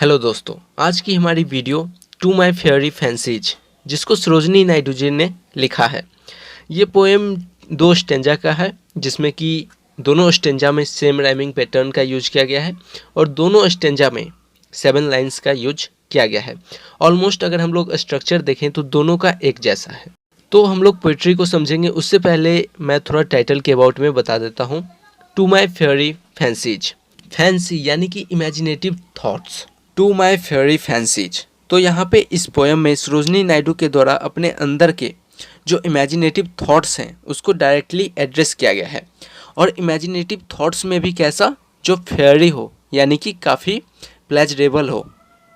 Hello दोस्तों, आज की हमारी video to my fairy fancies जिसको सरोजनी नायडू जी ने लिखा है। ये पोएम 2 स्टेंजा का है, जिसमें कि दोनों स्टेंजा में सेम राइमिंग पैटर्न का यूज किया गया है और दोनों स्टेंजा में 7 लाइंस का यूज किया गया है। ऑलमोस्ट अगर हम लोग स्ट्रक्चर देखें तो दोनों का एक जैसा है। तो हम लोग पोइट्री को समझेंगे उससे पहले मैं थोड़ा टाइटल के अबाउट में बता देता हूँ। To my fairy fancies, fancy यानी कि imaginative thoughts. To my fairy fancies, तो यहाँ पे इस पोएम में सरोजनी नायडू के द्वारा अपने अंदर के जो इमेजिनेटिव थॉट्स हैं उसको डायरेक्टली एड्रेस किया गया है। और इमेजिनेटिव थॉट्स में भी कैसा, जो फेयरी हो यानी कि काफ़ी प्लेजरेबल हो,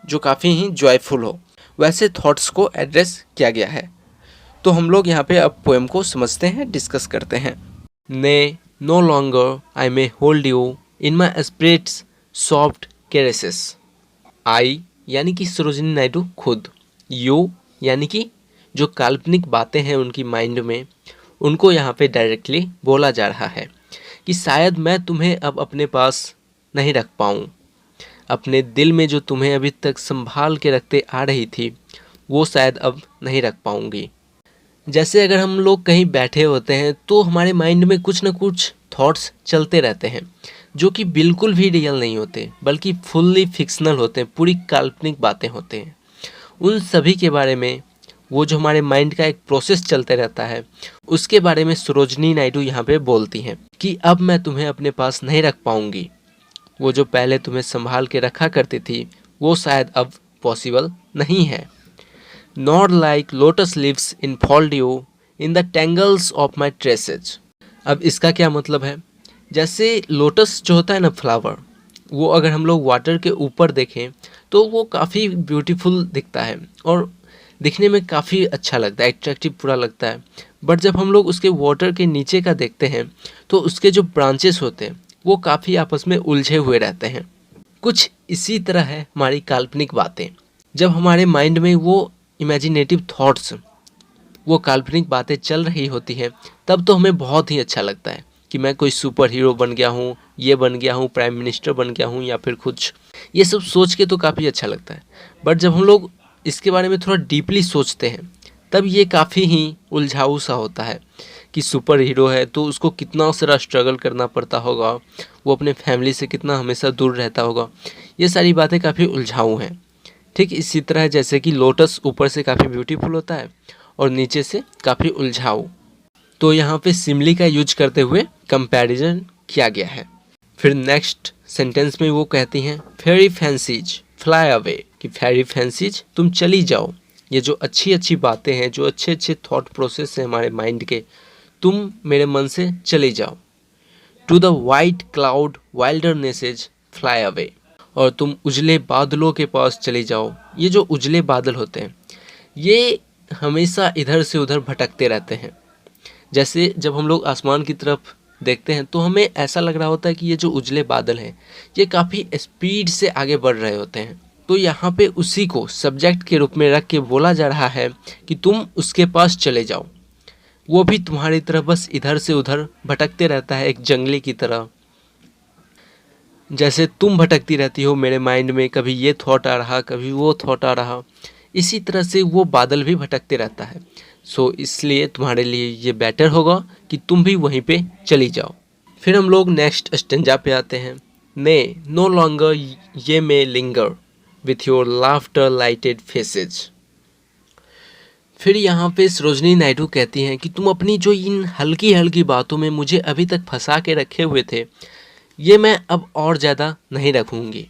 जो काफ़ी ही जॉयफुल हो, वैसे थॉट्स को एड्रेस किया गया है। तो हम लोग यहाँ पे अब पोएम को समझते हैं, डिस्कस करते हैं। Nay no longer I may hold you in my spirit's soft caresses. I यानी कि सरोजनी नायडू खुद, यू यानी कि जो काल्पनिक बातें हैं उनकी माइंड में, उनको यहाँ पे डायरेक्टली बोला जा रहा है कि शायद मैं तुम्हें अब अपने पास नहीं रख पाऊँ। अपने दिल में जो तुम्हें अभी तक संभाल के रखते आ रही थी वो शायद अब नहीं रख पाऊँगी। जैसे अगर हम लोग कहीं बैठे होते हैं तो हमारे माइंड में कुछ ना कुछ थॉट्स चलते रहते हैं जो कि बिल्कुल भी रियल नहीं होते, बल्कि फुल्ली फिक्शनल होते हैं, पूरी काल्पनिक बातें होते हैं। उन सभी के बारे में वो जो हमारे माइंड का एक प्रोसेस चलते रहता है उसके बारे में सरोजनी नायडू यहाँ पे बोलती हैं कि अब मैं तुम्हें अपने पास नहीं रख पाऊँगी। वो जो पहले तुम्हें संभाल के रखा करती थी वो शायद अब पॉसिबल नहीं है। Not like lotus leaves infold you in the tangles of my tresses. अब इसका क्या मतलब है, जैसे लोटस जो होता है ना फ्लावर, वो अगर हम लोग वाटर के ऊपर देखें तो वो काफ़ी ब्यूटीफुल दिखता है और दिखने में काफ़ी अच्छा लगता है, एट्रैक्टिव पूरा लगता है। बट जब हम लोग उसके वाटर के नीचे का देखते हैं तो उसके जो ब्रांचेस होते हैं वो काफ़ी आपस में उलझे हुए रहते हैं। कुछ इसी तरह है हमारी काल्पनिक बातें। जब हमारे माइंड में वो इमेजिनेटिव थॉट्स, वो काल्पनिक बातें चल रही होती हैं, तब तो हमें बहुत ही अच्छा लगता है कि मैं कोई सुपर हीरो बन गया हूँ, ये बन गया हूँ, प्राइम मिनिस्टर बन गया हूँ या फिर कुछ, ये सब सोच के तो काफ़ी अच्छा लगता है। बट जब हम लोग इसके बारे में थोड़ा डीपली सोचते हैं तब ये काफ़ी ही उलझाऊ सा होता है कि सुपर हीरो है तो उसको कितना सारा स्ट्रगल करना पड़ता होगा, वो अपने फैमिली से कितना हमेशा दूर रहता होगा। ये सारी बातें काफ़ी उलझाऊ हैं। ठीक इसी तरह जैसे कि लोटस ऊपर से काफ़ी ब्यूटीफुल होता है और नीचे से काफ़ी उलझाऊ। तो यहाँ पे सिमिली का यूज करते हुए कंपैरिजन किया गया है। फिर नेक्स्ट सेंटेंस में वो कहती हैं फेरी फैंसीज फ्लाई अवे, कि फेरी फैंसीज तुम चली जाओ। ये जो अच्छी अच्छी बातें हैं, जो अच्छे अच्छे थॉट प्रोसेस हैं हमारे माइंड के, तुम मेरे मन से चले जाओ। To the white cloud wildernesses fly away, और तुम उजले बादलों के पास चले जाओ। ये जो उजले बादल होते हैं ये हमेशा इधर से उधर भटकते रहते हैं। जैसे जब हम लोग आसमान की तरफ देखते हैं तो हमें ऐसा लग रहा होता है कि ये जो उजले बादल हैं ये काफ़ी स्पीड से आगे बढ़ रहे होते हैं। तो यहाँ पे उसी को सब्जेक्ट के रूप में रख के बोला जा रहा है कि तुम उसके पास चले जाओ। वो भी तुम्हारी तरह बस इधर से उधर भटकते रहता है, एक जंगली की तरह। जैसे तुम भटकती रहती हो मेरे माइंड में, कभी ये थॉट आ रहा, कभी वो थॉट आ रहा, इसी तरह से वो बादल भी भटकते रहता है। सो इसलिए तुम्हारे लिए ये बेटर होगा कि तुम भी वहीं पे चली जाओ। फिर हम लोग नेक्स्ट स्टेंजा पे आते हैं। Nay no longer ye may linger with your laughter lighted faces. फिर यहाँ पे सरोजनी नायडू कहती हैं कि तुम अपनी जो इन हल्की हल्की बातों में मुझे अभी तक फंसा के रखे हुए थे, ये मैं अब और ज़्यादा नहीं रखूँगी।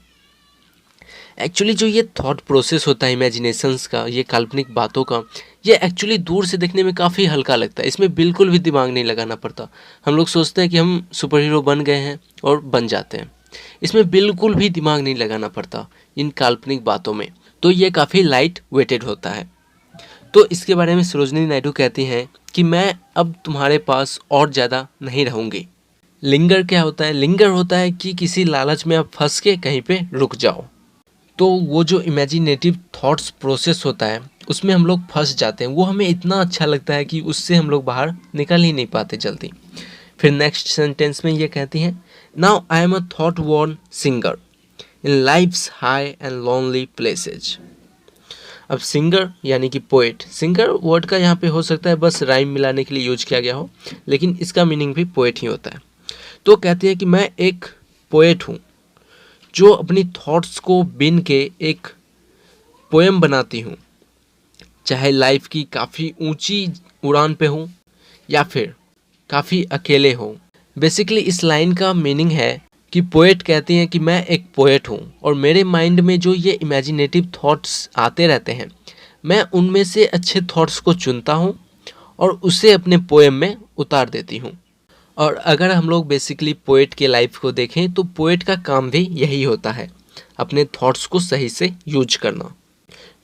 एक्चुअली जो ये थॉट प्रोसेस होता है इमेजिनेशंस का, ये काल्पनिक बातों का, ये एक्चुअली दूर से देखने में काफ़ी हल्का लगता है। इसमें बिल्कुल भी दिमाग नहीं लगाना पड़ता। हम लोग सोचते हैं कि हम सुपर हीरो बन गए हैं और बन जाते हैं। इसमें बिल्कुल भी दिमाग नहीं लगाना पड़ता इन काल्पनिक बातों में। तो ये काफ़ी लाइट वेटेड होता है। तो इसके बारे में सरोजनी नायडू कहती हैं कि मैं अब तुम्हारे पास और ज़्यादा नहीं रहूँगी। लिंगर क्या होता है? लिंगर होता है कि किसी लालच में आप फंस के कहीं पे रुक जाओ। तो वो जो इमेजिनेटिव थॉट्स प्रोसेस होता है उसमें हम लोग फंस जाते हैं, वो हमें इतना अच्छा लगता है कि उससे हम लोग बाहर निकल ही नहीं पाते जल्दी। फिर नेक्स्ट सेंटेंस में ये कहती हैं now I am a thought worn singer, in life's high and lonely places. अब सिंगर यानी कि पोएट, सिंगर वर्ड का यहाँ पे हो सकता है बस राइम मिलाने के लिए यूज किया गया हो, लेकिन इसका मीनिंग भी पोएट ही होता है। तो कहती है कि मैं एक पोएट हूँ जो अपनी थॉट्स को बिन के एक पोएम बनाती हूँ, चाहे लाइफ की काफ़ी ऊंची उड़ान पे हूँ या फिर काफ़ी अकेले हो। बेसिकली इस लाइन का मीनिंग है कि पोएट कहती हैं कि मैं एक पोएट हूँ और मेरे माइंड में जो ये इमेजिनेटिव थॉट्स आते रहते हैं, मैं उनमें से अच्छे थॉट्स को चुनता हूँ और उसे अपने पोएम में उतार देती हूँ। और अगर हम लोग बेसिकली पोएट के लाइफ को देखें तो पोएट का काम भी यही होता है, अपने थॉट्स को सही से यूज करना।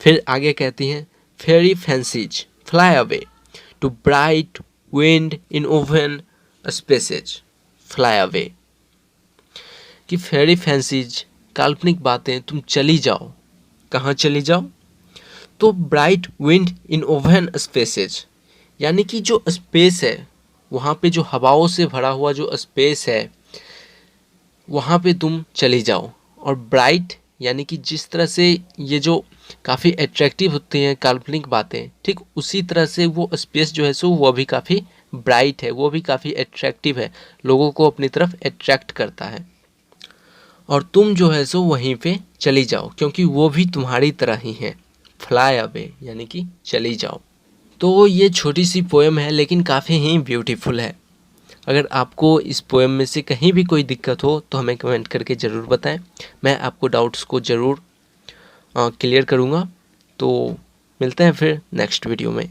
फिर आगे कहती हैं fairy fancies fly away to bright wind inwoven spaces, fly away. कि फेयरी फैंसीज काल्पनिक बातें तुम चली जाओ, कहाँ चली जाओ? तो bright wind inwoven spaces, यानी कि जो स्पेस है वहाँ पे, जो हवाओं से भरा हुआ जो स्पेस है वहाँ पे तुम चली जाओ। और ब्राइट यानी कि जिस तरह से ये जो काफ़ी अट्रैक्टिव होती हैं काल्पनिक बातें, ठीक उसी तरह से वो स्पेस जो है सो वो भी काफ़ी ब्राइट है, वो भी काफ़ी अट्रैक्टिव है, लोगों को अपनी तरफ अट्रैक्ट करता है। और तुम जो है सो वहीं पे चली जाओ क्योंकि वो भी तुम्हारी तरह ही है, फ्लाई अवे यानी कि चली जाओ। तो ये छोटी सी पोएम है लेकिन काफ़ी ही ब्यूटीफुल है। अगर आपको इस पोएम में से कहीं भी कोई दिक्कत हो तो हमें कमेंट करके ज़रूर बताएं, मैं आपको डाउट्स को ज़रूर क्लियर करूँगा। तो मिलते हैं फिर नेक्स्ट वीडियो में।